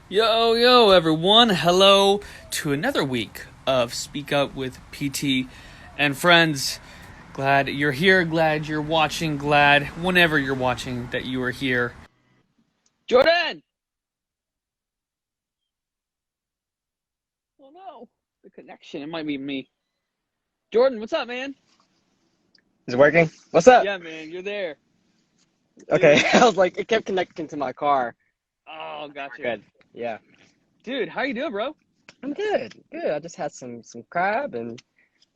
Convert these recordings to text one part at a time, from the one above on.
Yo, everyone. Hello to another week of Speak Up with PT and friends. Glad you're here. Glad you're watching. Glad whenever you're watching that you are here. Jordan! Oh no, the connection. It might be me. Jordan, what's up, man? Is it working? What's up? Yeah, man, you're there. Okay, Dude. I was like, it kept connecting to my car. Oh, We're gotcha. good. Yeah, Dude, how you doing, bro? I'm good. Good. I just had some crab and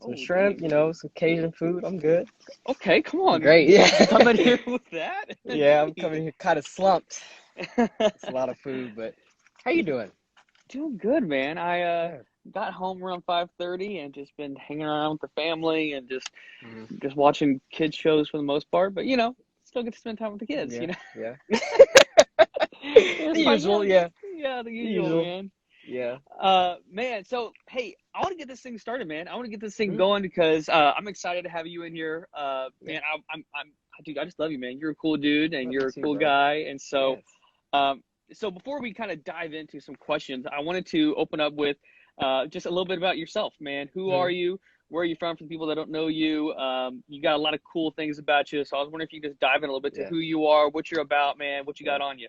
some Oh, shrimp. dang. Some Cajun food. I'm good. Okay, come I'm on. great. You Yeah, coming here with that? yeah. I'm Jeez. coming here kind of slumped. It's a lot of food, but how you doing? Doing good, man. I Good. got home around 5:30 and just been hanging around with the family and just hmm just watching kids shows for the most part. But still get to spend time with the kids. Yeah, yeah. It's The like usual. Yeah, yeah, the the usual, usual. man. Yeah. Man. So hey, I want to get this thing started, man. I want to get this thing hmm going because I'm excited to have you in here. Yeah. Man, dude, I just love you, man. You're a cool dude and Love you you're a too, cool bro. guy, and so. Yes. Um, so before we kind of dive into some questions, I wanted to open up with just a little bit about yourself, man. Who hmm are you? Where are you from? For the people that don't know you, you got a lot of cool things about you. So I was wondering if you could just dive in a little bit to Yeah. who you are, what you're about, man, what you Yeah. got on you.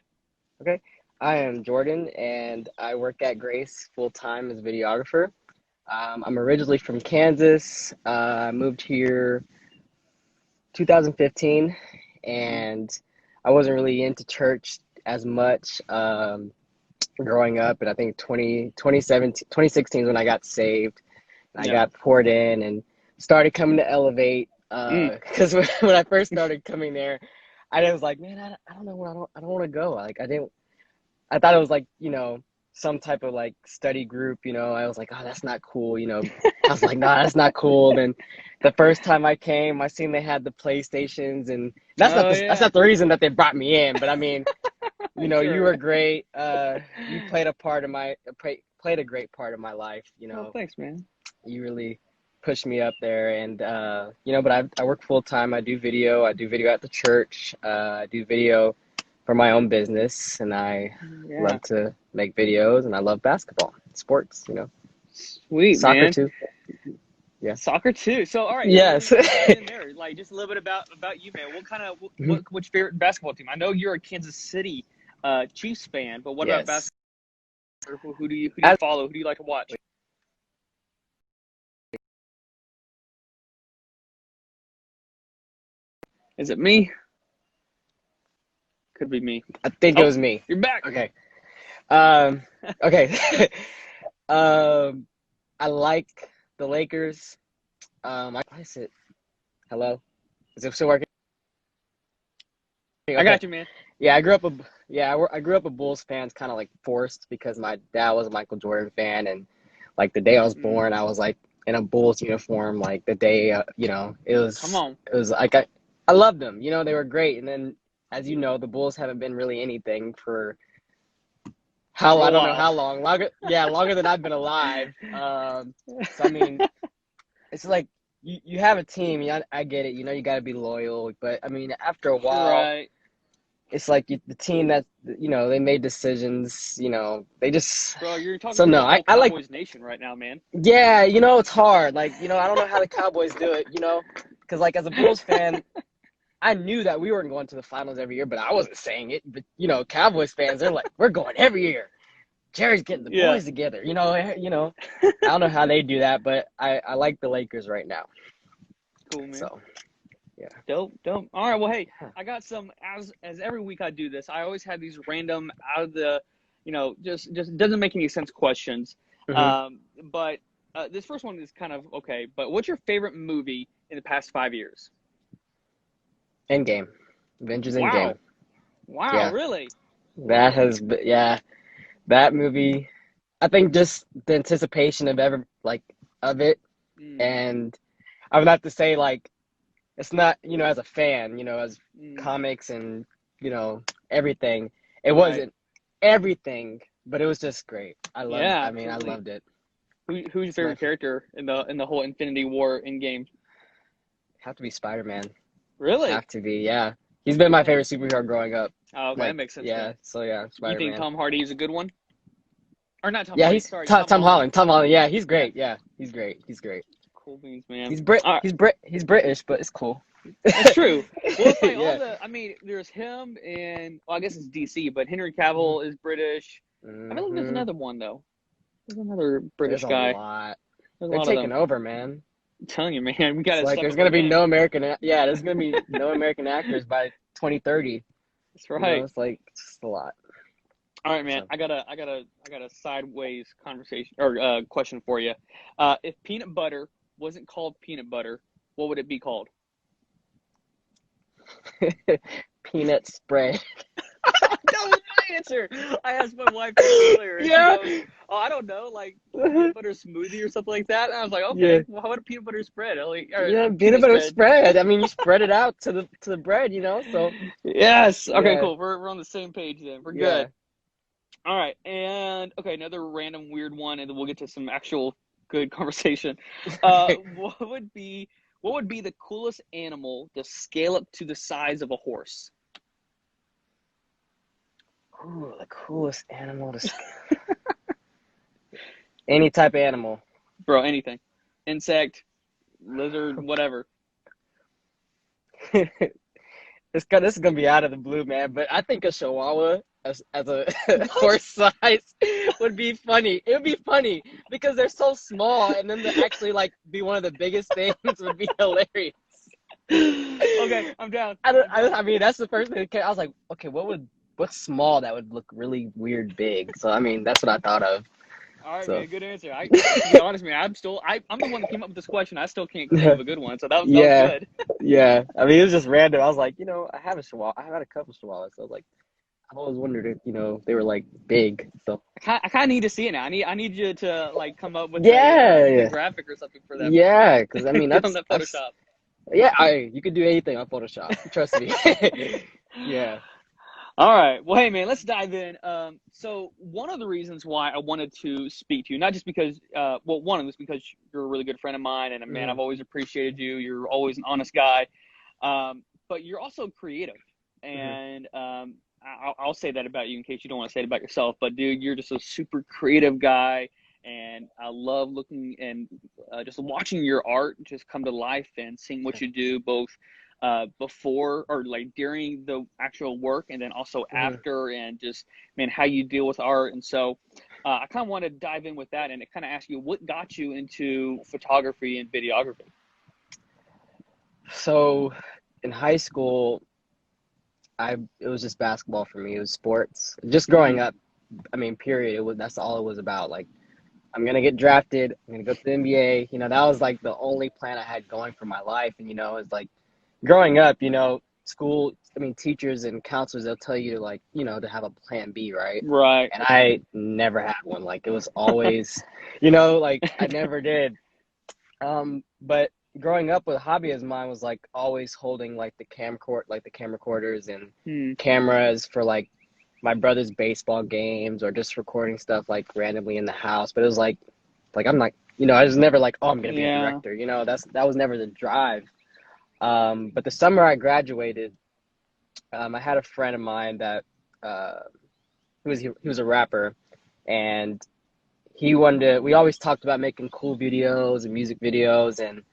Okay. I am Jordan, and I work at Grace full time as a videographer. I'm originally from Kansas. I moved here 2015, Mm, and I wasn't really into church as much growing up. And I think 2016 is when I got saved. And I yeah. got poured in and started coming to Elevate. Mm, Because when I first started coming there, I was like, man, I don't know where I don't want to go. Like I thought it was like, some type of like study group, I was like, oh, that's not cool. I was like, nah, that's not cool. Then the first time I came, I seen they had the PlayStations, and oh that's yeah. not the reason that they brought me in. But I mean, you Sure. were great. You played a part of played a great part of my life. Oh, thanks, man. You really pushed me up there, and but I work full time. I do video at the church. I do video for my own business, and I Yeah. love to make videos, and I love basketball, sports, Sweet, soccer man. too. Yeah. Soccer too. So, all right. So Yes. let's dive in there. Like, just a little bit about you, man. What kind of what's your favorite basketball team? I know you're a Kansas City Chiefs fan, but what about Yes. basketball? Who do you As follow? Who do you like to watch? Is it me? Could be me. I think it Oh, was me. you're back. Okay. Um. Okay. um. I like the Lakers. I said hello. Is it still working? I Okay. got you, man. Yeah, I grew up a Bulls fan, kind of like forced because my dad was a Michael Jordan fan, and like the day I was Mm, born, I was like in a Bulls uniform. Like the day, come on. it was like I loved them. They were great. And then, as you know, the Bulls haven't been really anything for how For a I don't know while. how long. Longer than I've been alive. So I mean, it's like you have a team. Yeah, I get it. You got to be loyal, but I mean, after a while Right. it's like the team that they made decisions, they just Bro, you're talking so for no, the whole I like Cowboys nation right now, man. yeah, it's hard, like I don't know how the Cowboys do it, because like as a Bulls fan, I knew that we weren't going to the finals every year, but I wasn't saying it. But Cowboys fans, they're like, we're going every year. Jerry's getting the Yeah. boys together. I don't know how they do that, but I like the Lakers right now. Cool, man. So yeah. Dope, dope. All right, well, hey, I got some as every week I do this. I always have these random out of the, just doesn't make any sense questions. hmm But this first one is kind of okay. But what's your favorite movie in the past 5 years? Endgame, Avengers Endgame. Wow, wow, Yeah, really? that has been, yeah. That movie, I think just the anticipation of it, Mm, and I would have to say like it's not as a fan, as mm, comics and everything. It right. wasn't everything, but it was just great. Yeah, I absolutely. loved it. Who's your It's my favorite character in the whole Infinity War in game? have to be Spider-Man. Really? Have to be, yeah. He's been my Dang. favorite superhero growing up. Oh, okay, that Like, makes sense yeah, then. so yeah, You think Spider-Man. Tom Hardy is a good one? Or not Tom Yeah, Hardy. he's Sorry, Tom Tom Holland. Holland. Tom Holland. Yeah, he's Yeah. great. Yeah, he's great. He's great. Cool beans, man. He's Brit. All right. He's British, but it's cool. That's true. Well, it's like all Yeah. the. I mean, there's him and well, I guess it's DC, but Henry hmm Cavill is British. I feel like there's hmm another one though. There's another There's British a guy. lot. There's a They're lot of taking them. over, man. I'm telling you, man, we It's gotta like step there's up our gonna be game. no yeah, there's gonna be no American actors by 2030. That's You know, right. it's like it's just a lot. All right, man. So I got a sideways conversation or question for you. If peanut butter wasn't called peanut butter, what would it be called? peanut spread. That was my answer. I asked my wife that earlier, and she Yeah. goes, "Oh, I don't know, like peanut butter smoothie or something like that." And I was like, Yeah. "Okay, well, how about a peanut butter spread? Or Yeah, a peanut peanut butter spread?" spread. I mean, you spread it out to the bread, you know. So Yes. Okay. yeah, Cool. We're on the same page then. We're yeah. good. All right. And okay, another random weird one, and then we'll get to some actual good conversation. What would be the coolest animal to scale up to the size of a horse? Ooh, the coolest animal to any type of animal. Bro, anything. Insect, lizard, whatever. This is gonna be out of the blue, man. But I think a Chihuahua as a What? horse size would be funny. It would be funny because they're so small, and then to actually like be one of the biggest things would be hilarious. Okay, I'm down. I mean, that's the first thing that came. I was like, okay, what's small that would look really weird big? So I mean, that's what I thought of. All right, So man. Good answer. To be honest, man, I'm the one that came up with this question. I still can't think of a good one. So that was yeah, good. yeah. I mean, it was just random. I was like, I have a Chihuahua. I had a couple Chihuahuas. So I was like, I've always wondered if they were like big. So I kind of need to see it now. I need you to like come up with a yeah, graphic or something for that for me. yeah. Because I mean, Get on that's that that's Photoshop. yeah. You could do anything on Photoshop. Trust me. Yeah. All right. Well, hey, man, let's dive in. So one of the reasons why I wanted to speak to you, not just because, one of them is because you're a really good friend of mine, and man, hmm I've always appreciated you. You're always an honest guy, but you're also creative, hmm and I'll say that about you in case you don't want to say it about yourself. But dude, you're just a super creative guy, and I love looking and just watching your art just come to life and seeing what you do both before or like during the actual work and then also hmm after and just man how you deal with art. And so I kind of want to dive in with that and kind of ask you what got you into photography and videography. So in high school, it was just basketball for me. It was sports. Just growing Mm-hmm. up, I mean, period. That's all it was about. Like, I'm gonna get drafted. I'm gonna go to the NBA. That was like the only plan I had going for my life. And it's like growing up. School. I mean, teachers and counselors, they'll tell you to like, to have a plan B, right? Right. And I never had one. Like it was always, like I never did. But growing up with a hobby as mine was like always holding like the camcorders and Hmm. cameras for like my brother's baseball games or just recording stuff like randomly in the house. But it was like I'm like, I was never like, oh, I'm gonna be a Yeah. director. That was never the drive. But the summer I graduated, I had a friend of mine that uh, he was a rapper, and he wanted to. We always talked about making cool videos and music videos, and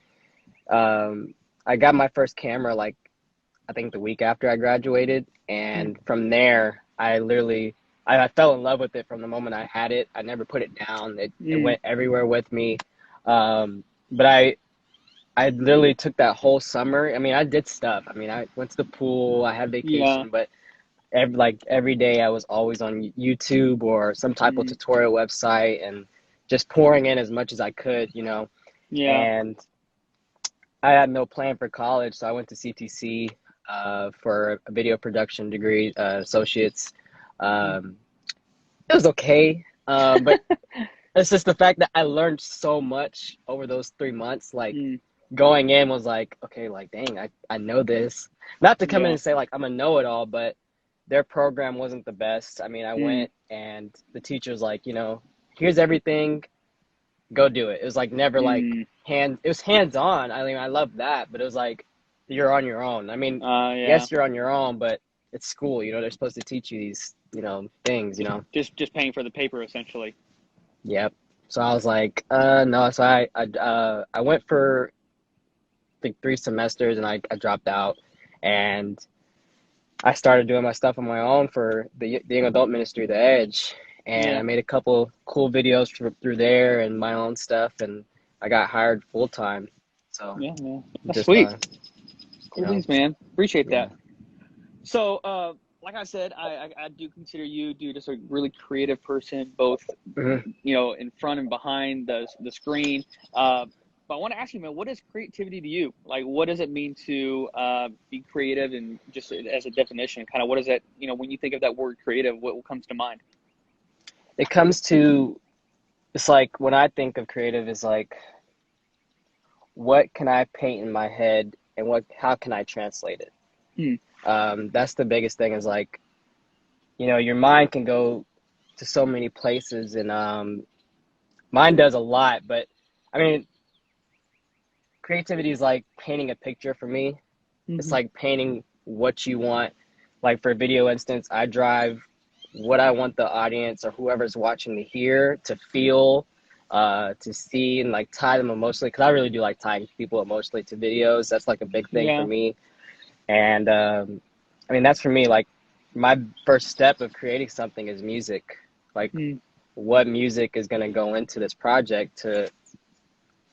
I got my first camera like I think the week after I graduated, Hmm. and from there I fell in love with it from the moment I had it. I never put it down. It Hmm. went everywhere with me. But I literally took that whole summer. I mean, I did stuff. I mean, I went to the pool. I had Yeah. vacation, but every day I was always on YouTube or some type of Hmm. tutorial website and just pouring in as much as I could. Yeah. And I had no plan for college, so I went to CTC for a video production degree, associates. Um, it was okay, but it's just the fact that I learned so much over those 3 months. Like Hmm. going in was like, okay, like dang, I know this. Not to come in Yeah. and say like I'm a know-it-all, but their program wasn't the best. I mean, I Hmm. went and the teacher's like, here's everything, go do it. It was like never like Hmm. it was hands on. I mean, I love that, but it was like you're on your own. I mean, Yeah. yes, you're on your own, but it's school, they're supposed to teach you these, things. Just paying for the paper essentially. Yep. So I was like, no. So I went for like 3 semesters and I dropped out, and I started doing my stuff on my own for the young adult ministry, The Edge, and I Yeah, made a couple cool videos through there and my own stuff, and I got hired full time. So yeah, man. That's just sweet. you Cool know, beans, man. Appreciate yeah. that. So, like I said, I do consider you, dude, just a really creative person, both Mhm. in front and behind the screen. Uh, but I want to ask you, man, what is creativity to you? Like, what does it mean to be creative, and just as a definition, kind of what is that? When you think of that word creative, what comes to mind? It comes to it's like when I think of creative is like what can I paint in my head and what how can I translate it? Hmm. That's the biggest thing is like, your mind can go to so many places and mine does a lot, but I mean, creativity is like painting a picture for me. It's Mm-hmm. like painting what you want. Like for video instance, I drive what I want the audience or whoever's watching to hear, to feel, to see, and like tie them emotionally. Because I really do like tying people emotionally to videos. That's like a big thing for Yeah. me. And I mean, that's for me. Like my first step of creating something is music. Like Hmm. what music is going to go into this project to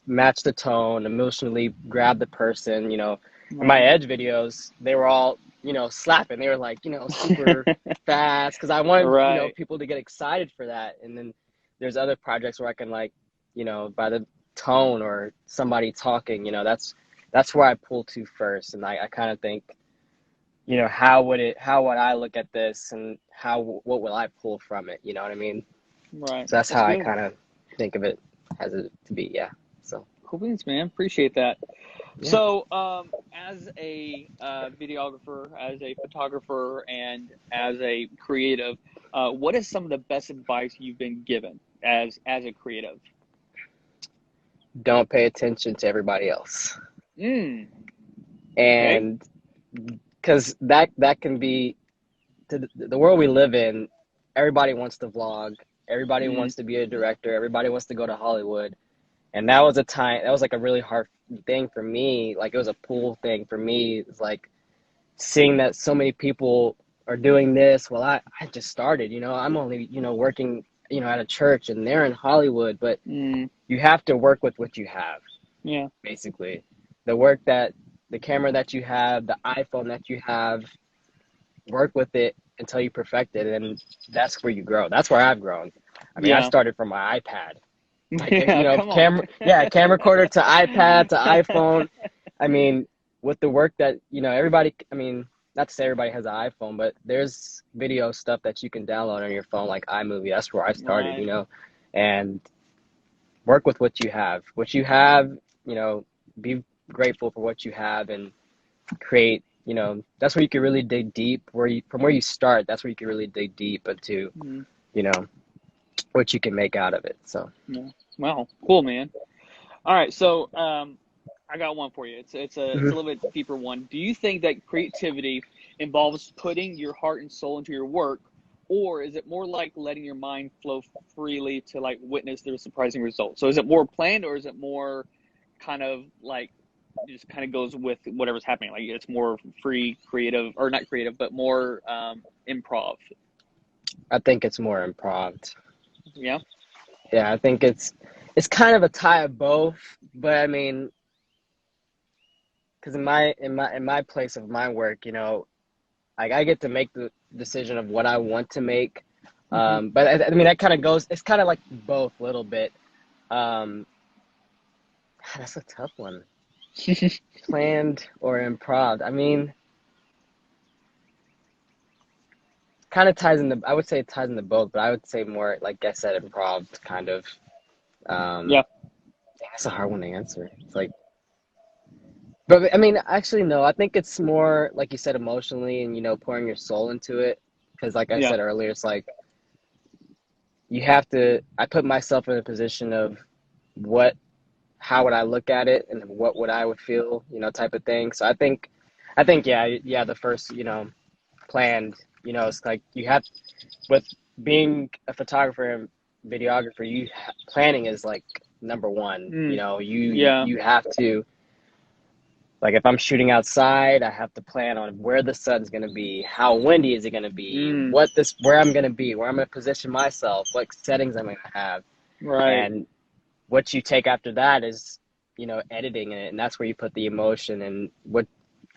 match the tone, emotionally grab the person. In my Right. Edge videos, they were all, slapping. They were like, super fast because I wanted, Right. people to get excited for that. And then there's other projects where I can like, by the tone or somebody talking, that's where I pull to first. And I kind of think, how would I look at this and what will I pull from it? You know what I mean? Right. So that's That's how I good. kind of think of it as it to be. Yeah. So, Cool beans, man. Appreciate that. yeah. So, as a videographer, as a photographer, and as a creative, what is some of the best advice you've been given as a creative? Don't pay attention to everybody else. Mm, okay. And because that can be to the world we live in, everybody wants to vlog, everybody Mm, wants to be a director, everybody wants to go to Hollywood. And that was a time that was like a really hard thing for me. Like it was a pull thing for me. It's like seeing that so many people are doing this. Well, I just started, I'm only, working, at a church and they're in Hollywood, but mm, you have to work with what you have, yeah. basically. The camera that you have, the iPhone that you have, work with it until you perfect it, and that's where you grow. That's where I've grown. I mean, I Yeah. started from my iPad, like Yeah. Come on. camera recorder to iPad to iPhone. I mean, with the work that everybody. I mean, not to say everybody has an iPhone, but there's video stuff that you can download on your phone, like iMovie. That's where I started, Right. and work with what you have. What you have, be grateful for what you have and create. That's where you can really dig deep. From where you start, that's where you can really dig deep into, Mm, you know, what you can make out of it. So, yeah. Wow. Cool, man. All right. So, I got one for you. It's a mhm. little bit deeper one. Do you think that creativity involves putting your heart and soul into your work, or is it more like letting your mind flow freely to like witness the surprising results? So is it more planned, or is it more kind of like just kind of goes with whatever's happening? Like it's more free, creative, or not creative, but more improv. I think it's more improv. Yeah. Yeah, I think it's kind of a tie of both, but I mean, because in my place of my work, like I get to make the decision of what I want to make. Hmm. But I mean, that kind of goes. It's kind of like both a little bit. Um, that's a tough one. Planned or improv. I mean, kind of ties into. I would say it ties into both, but I would say more like I said, improv kind of. Um, Yeah. that's a hard one to answer. It's like, but I mean, actually, no. I think it's more like you said, emotionally, and pouring your soul into it. Because, like I Yeah. said earlier, it's like you have to. I put myself in a position of what, how would I look at it, and what would I would feel, type of thing. So I think, yeah, the first, planned, it's like you have with being a photographer and videographer, planning is like number one. You Mm, know, you yeah. you have to, like, if I'm shooting outside, I have to plan on where the sun's gonna be, how windy is it gonna be, Mm, where I'm gonna be, where I'm gonna position myself, what settings I'm gonna have, right. and what you take after that is, editing it, and that's where you put the emotion, and what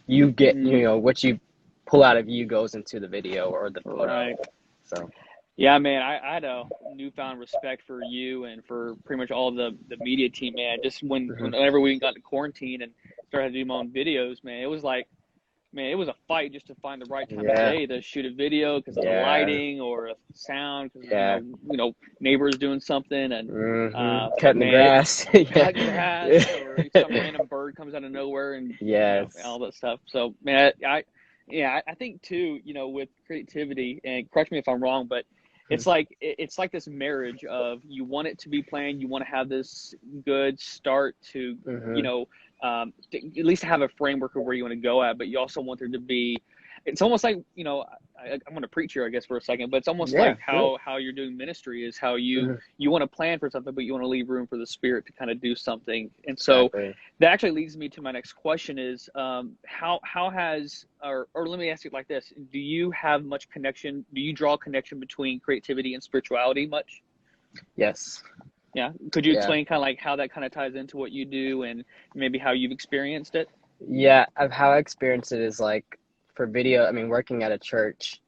you get, Mm, what you pull out of you goes into the video or the photo. right. So, Yeah, man, I had a newfound respect for you and for pretty much all the media team, man. Just mhm. whenever we got to quarantine and started to do my own videos, man, it was like, man, it was a fight just to find the right time of Yeah, day to shoot a video because of the yeah, lighting or a sound because yeah. neighbors doing something and Cutting the man, grass. Yeah. cutting grass or some random bird comes out of nowhere and Yes. all that stuff. So man, I think too, with creativity, and correct me if I'm wrong, but it's like this marriage of you want it to be planned, you want to have this good start to Hmm. at least have a framework of where you want to go at, but you also want there to be. It's almost like I'm going to preach here, I guess, for a second, but it's almost Yeah, like do it. how you're doing ministry is how you Hmm. you want to plan for something, but you want to leave room for the Spirit to kind of do something. And so Exactly. that actually leads me to my next question: is how has or let me ask you like this: do you have much connection? Do you draw a connection between creativity and spirituality much? Yes. Yeah. Could you Yeah. explain kind of like how that kind of ties into what you do and maybe how you've experienced it? Yeah. How I experienced it is like for video, I mean, working at a church,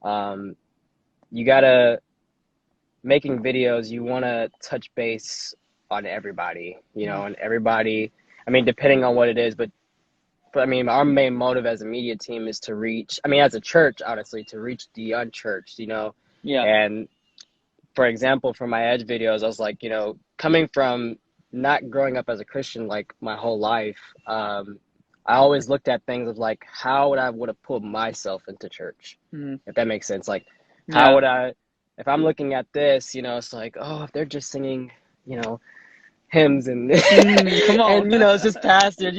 um, you gotta, making videos, you want to touch base on everybody, Mm, and everybody, I mean, depending on what it is, but I mean, our main motive as a media team is to reach, I mean, as a church, honestly, to reach the unchurched, yeah. and for example, for my Edge videos, I was like, coming from not growing up as a Christian like my whole life, I always looked at things of like, how would have put myself into church, Mm, if that makes sense. Like, how yeah. would I, if I'm looking at this, it's like, oh, if they're just singing, you know, hymns and Come on. and it's just pastors,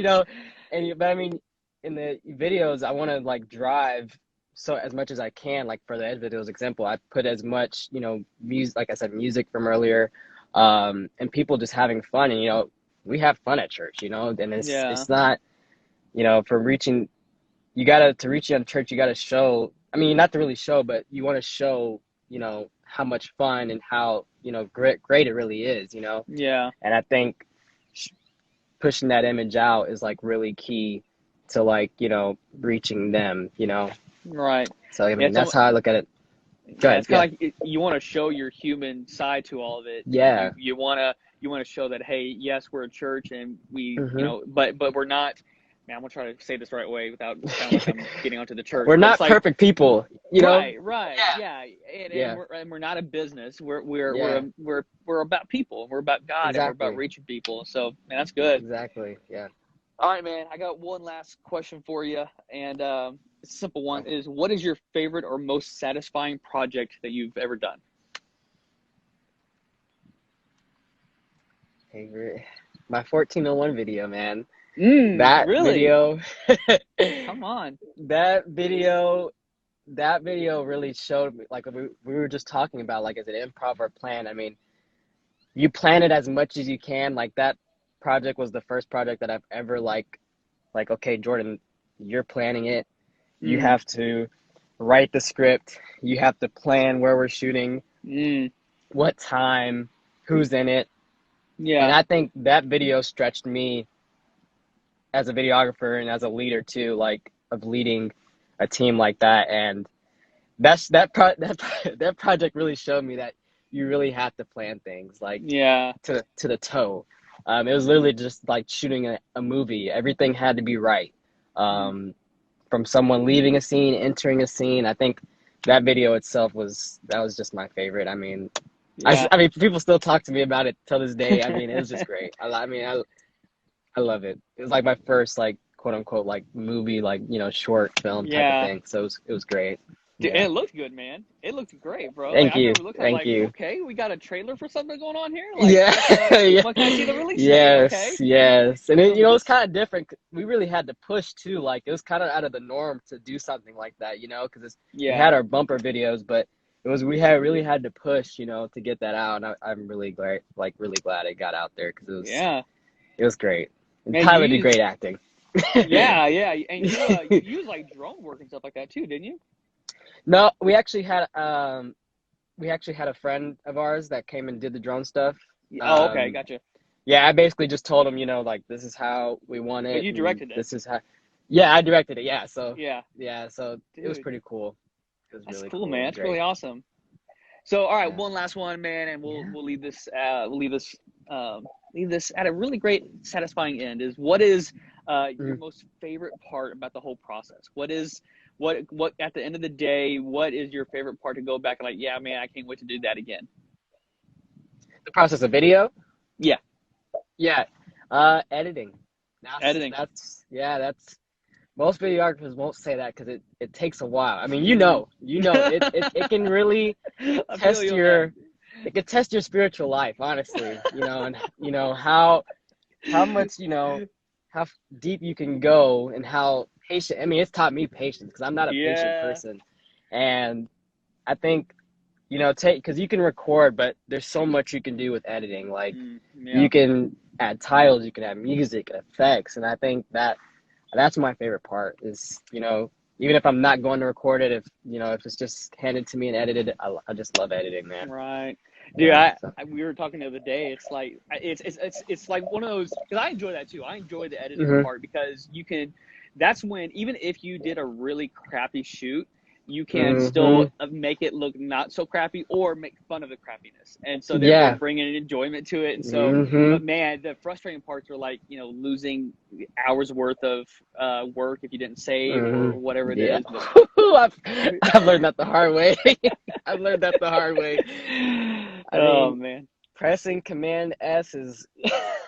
but I mean, in the videos, I want to like drive so as much as I can. Like for the Ed videos example, I put as much, music, like I said, music from earlier, and people just having fun, and we have fun at church, and it's Yeah. it's not, for reaching, you gotta to reach young church, you gotta show. I mean, not to really show, but you want to show, how much fun and how great it really is, Yeah. and I think pushing that image out is like really key to like, reaching them. Right. So I Yeah. mean, that's how I look at it. Go Yeah. ahead. It's Yeah. kind of like you want to show your human side to all of it, and Yeah. you want to show that hey, yes, we're a church, and we Hmm. but we're not. Man, I'm gonna try to say this the right way without sounding like I'm getting onto the church, We're but it's not like perfect people. right, right, Yeah. yeah, Yeah. and we're not a business. Yeah. We're about people. We're about God, and we're about Exactly. reaching people. So man, that's good. Exactly. Yeah. All right, man. I got one last question for you, and it's a simple one: Oh, is what is your favorite or most satisfying project that you've ever done? favorite. My 1401 video, man. Mm, That really? video, Come on. that video, that video really showed me, like we were just talking about, like, is it improv or plan? I mean, you plan it as much as you can. Like that project was the first project that I've ever like, okay, Jordan, you're planning it. You Mm, have to write the script. You have to plan where we're shooting, mm, what time, who's in it. And yeah, I think that video stretched me as a videographer and as a leader too, like of leading a team like that. And that project really showed me that you really have to plan things like yeah. to the toe. It was literally just like shooting a movie. Everything had to be right. Mm, From someone leaving a scene, entering a scene. I think that video itself was just my favorite. I mean, yeah. I mean, people still talk to me about it till this day. I mean, it was just great. I mean, I love it. It was like my first like quote unquote like movie, like short film type of Yeah. thing. So it was great. Dude, and Yeah. it looked good, man. It looked great, bro. Like Thank I you. remember looking, I'm Thank like, you. okay, we got a trailer for something going on here. Like, Yeah. let's Yeah. when can I see the release date? Okay. Yes. Yes. And I it, remember it's this. kind of different. We really had to push too. Like it was kind of out of the norm to do something like that, because we Yeah. had our bumper videos, but we had really had to push, to get that out, and I'm really glad, really glad it got out there because Yeah, it was great. And man. Tyler did great acting. Yeah, yeah, and you use like drone work and stuff like that too, didn't you? No, we actually had a friend of ours that came and did the drone stuff. Oh, okay, Um, gotcha. yeah, I basically just told him, like this is how we want But it, you and directed it. this is how. Yeah, I directed it. Yeah, so Yeah, it was dude, pretty cool. It was that's really cool, cool. It man. was That's great. really awesome. So, all right, Yeah. one last one, man, and we'll Yeah. we'll leave this at a really great, satisfying end. Is what is your Mhm. most favorite part about the whole process? What at the end of the day, what is your favorite part to go back and like, yeah, man, I can't wait to do that again. The process of video. Yeah, Yeah. Editing. editing. That's most videographers won't say that because it takes a while. I mean, Mm. it can really I feel test you on that. your it can test your spiritual life, honestly. And how much how deep you can go and how patient. I mean, it's taught me patience because I'm not a patient Yeah. person, and I think take because you can record, but there's so much you can do with editing. Like Yeah. you can add titles, you can add music and effects, and I think that's my favorite part is even if I'm not going to record it, if it's just handed to me and edited, I just love editing, man. Right. Dude, Yeah. So. we were talking the other day. It's like it's like one of those because I enjoy that too. I enjoy the editing Hmm. part because you can. That's when even if you did a really crappy shoot, you can still Hmm. make it look not so crappy or make fun of the crappiness, and so therefore Yeah. bring an enjoyment to it. And so, Hmm. but man, the frustrating parts are like losing hours worth of work if you didn't save Hmm. or whatever it Yeah. is. But I've, I've learned that the hard way. I've learned that the hard way. I oh mean, man. pressing Command S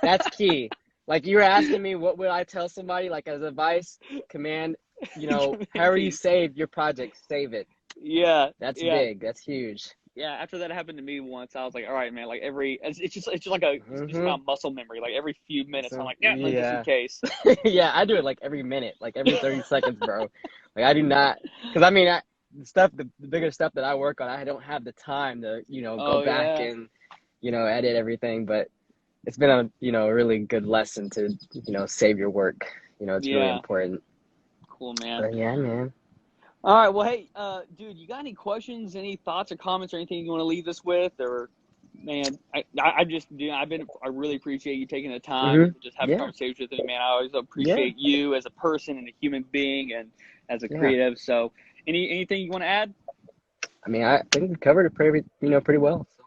that's key. Like you were asking me, what would I tell somebody like as advice? Command, Command however you P. save your project, save it. Yeah, That's yeah, big. That's huge. yeah. After that happened to me once, I was like, all right, man. Like it's just like it's just Hmm. about muscle memory. Like every few minutes, I'm So like, yeah, like just in yeah, case. yeah. I do it like every minute, like every 30 seconds, bro. Like I do not, because I mean, the bigger stuff that I work on, I don't have the time to, go Oh back yeah, and, edit everything. But it's been a really good lesson to, save your work. It's really yeah. important. Cool, man. But yeah, man. All right. Well, hey, dude, you got any questions, any thoughts or comments or anything you want to leave us with, or man, I just, dude, I really appreciate you taking the time Hmm. to just have a Yeah, conversation with me, man. I always yeah, appreciate you as a person and a human being and as a yeah. creative. So, anything you want to add? I mean, I think we covered it pretty well. So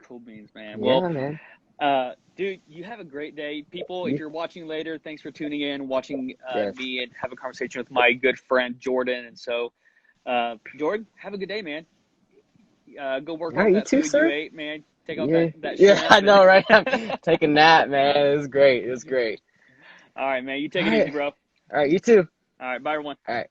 Cool beans, man. Well, yeah, man. dude, you have a great day. People, if You, you're watching later, thanks for tuning in, watching yes. me and have a conversation with my good friend Jordan. And so, Jordan, have a good day, man. Go work All off right, you that too, food you sir. ate, man. Take off Yeah, that yeah, shrimp I and know, right? I'm taking that, man. It was great. It was great. all right, man. You All take it easy, right, bro. all right, you too. All right, bye everyone. All right.